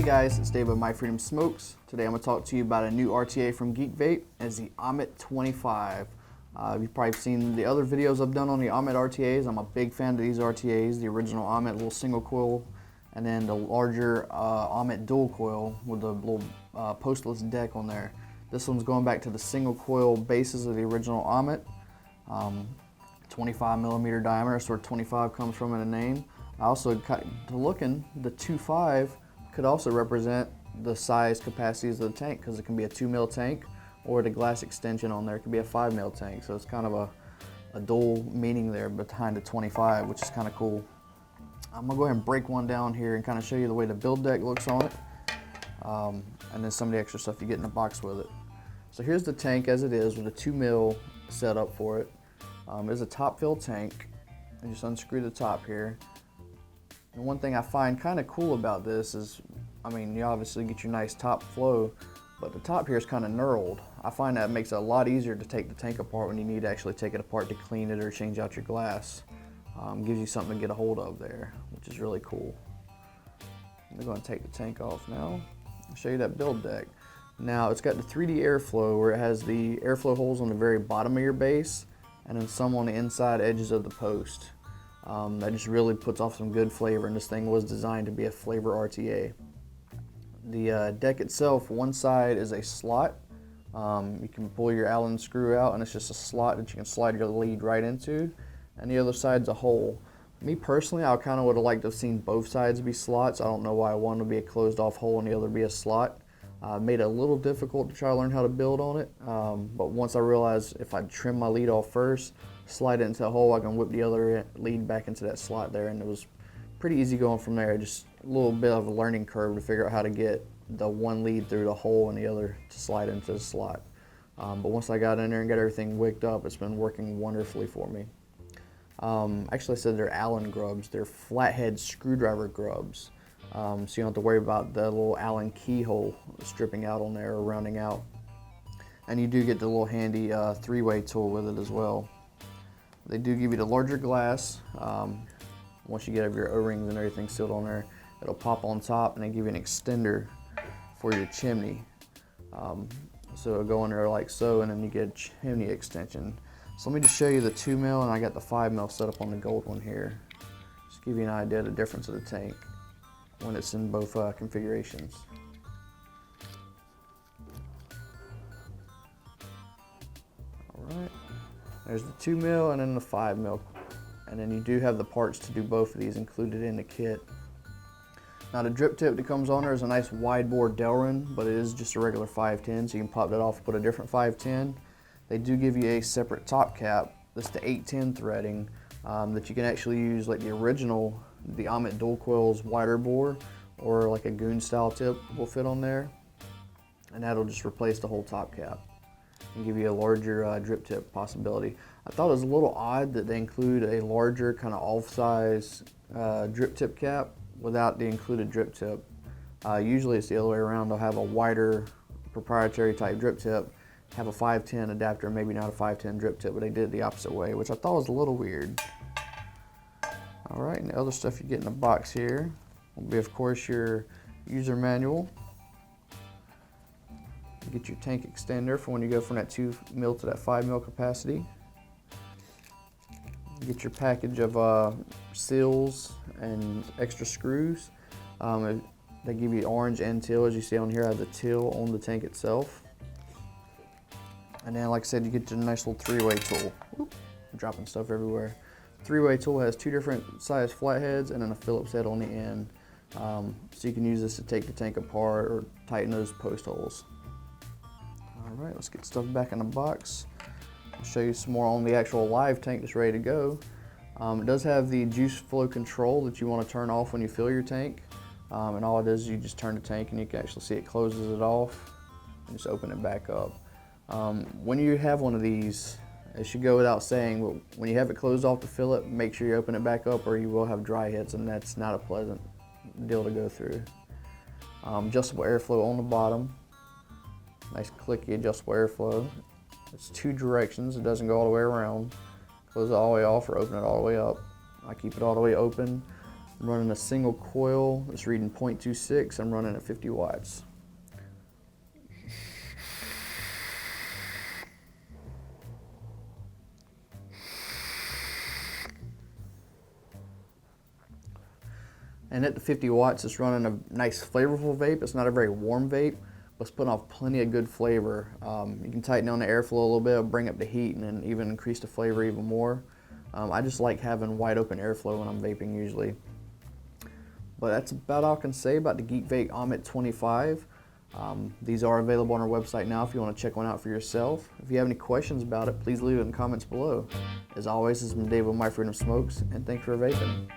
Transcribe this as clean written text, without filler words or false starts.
Hey guys, it's Dave of My Freedom Smokes. Today I'm going to talk to you about a new RTA from GeekVape. It's the Ammit 25. You've probably seen the other videos I've done on the Ammit RTAs. I'm a big fan of these RTAs, the original Ammit little single coil, and then the larger Ammit dual coil with the little postless deck on there. This one's going back to the single coil bases of the original Ammit. 25mm diameter, so where 25 comes from in the name. I also cut to looking, the 2.5 could also represent the size capacities of the tank, because it can be a 2mm tank, or the glass extension on there could be a 5mm tank. So it's kind of a dual meaning there behind the 25, which is kind of cool. I'm gonna go ahead and break one down here and kind of show you the way the build deck looks on it, and then some of the extra stuff you get in the box with it. So here's the tank as it is with a 2mm setup for it. It's a top fill tank. I just unscrew the top here. And one thing I find kind of cool about this is, I mean, you obviously get your nice top flow, but the top here is kind of knurled. I find that makes it a lot easier to take the tank apart when you need to actually take it apart to clean it or change out your glass. Gives you something to get a hold of there, which is really cool. I'm going to take the tank off now. I'll show you that build deck. Now it's got the 3D airflow where it has the airflow holes on the very bottom of your base and then some on the inside edges of the post. That just really puts off some good flavor, and this thing was designed to be a flavor RTA. The deck itself, one side is a slot. You can pull your Allen screw out and it's just a slot that you can slide your lead right into, and the other side's a hole. Me personally, I kind of would have liked to have seen both sides be slots. I don't know why one would be a closed off hole and the other be a slot. Made it a little difficult to try to learn how to build on it, but once I realized if I trim my lead off first, slide it into the hole, I can whip the other lead back into that slot there, and it was pretty easy going from there. Just a little bit of a learning curve to figure out how to get the one lead through the hole and the other to slide into the slot. But once I got in there and got everything wicked up, it's been working wonderfully for me. Actually, I said they're Allen grubs. They're flathead screwdriver grubs. So you don't have to worry about the little Allen keyhole stripping out on there or rounding out. And you do get the little handy three-way tool with it as well. They do give you the larger glass. Once you get your O-rings and everything sealed on there, it'll pop on top, and they give you an extender for your chimney. So it'll go in there like so, and then you get a chimney extension. So let me just show you the 2mm, and I got the 5mm set up on the gold one here. Just give you an idea of the difference of the tank when it's in both configurations. Alright, there's the 2mm and then the 5mm, and then you do have the parts to do both of these included in the kit. Now the drip tip that comes on there is a nice wide bore Delrin, but it is just a regular 510, so you can pop that off and put a different 510. They do give you a separate top cap. That's the 810 threading that you can actually use like the original, the Ammit dual coil's wider bore, or like a goon style tip will fit on there, and that'll just replace the whole top cap and give you a larger drip tip possibility. I thought it was a little odd that they include a larger kind of off-size drip tip cap without the included drip tip. Usually it's the other way around. They'll have a wider proprietary type drip tip, have a 510 adapter, maybe not a 510 drip tip, but they did it the opposite way, which I thought was a little weird. All right, and the other stuff you get in the box here will be, of course, your user manual. You get your tank extender for when you go from that 2mm to that 5mm capacity. You get your package of seals and extra screws. They give you orange end till, as you see on here. I have the till on the tank itself. And then, like I said, you get your nice little three-way tool. Oop, I'm dropping stuff everywhere. Three-way tool has two different size flatheads and then a Phillips head on the end. So you can use this to take the tank apart or tighten those post holes. All right, let's get stuff back in the box. I'll show you some more on the actual live tank that's ready to go. It does have the juice flow control that you want to turn off when you fill your tank. And all it is, you just turn the tank and you can actually see it closes it off and just open it back up. When you have one of these, it should go without saying, but when you have it closed off to fill it, make sure you open it back up or you will have dry hits, and that's not a pleasant deal to go through. Adjustable airflow on the bottom. Nice clicky adjustable airflow. It's two directions, it doesn't go all the way around. Close it all the way off or open it all the way up. I keep it all the way open. I'm running a single coil. It's reading 0.26. I'm running at 50 watts. And at the 50 watts, it's running a nice flavorful vape. It's not a very warm vape, but it's putting off plenty of good flavor. You can tighten down the airflow a little bit, bring up the heat, and then even increase the flavor even more. I just like having wide open airflow when I'm vaping usually. But that's about all I can say about the GeekVape Ammit 25. These are available on our website now if you want to check one out for yourself. If you have any questions about it, please leave it in the comments below. As always, this has been Dave with My Freedom Smokes, and thanks for vaping.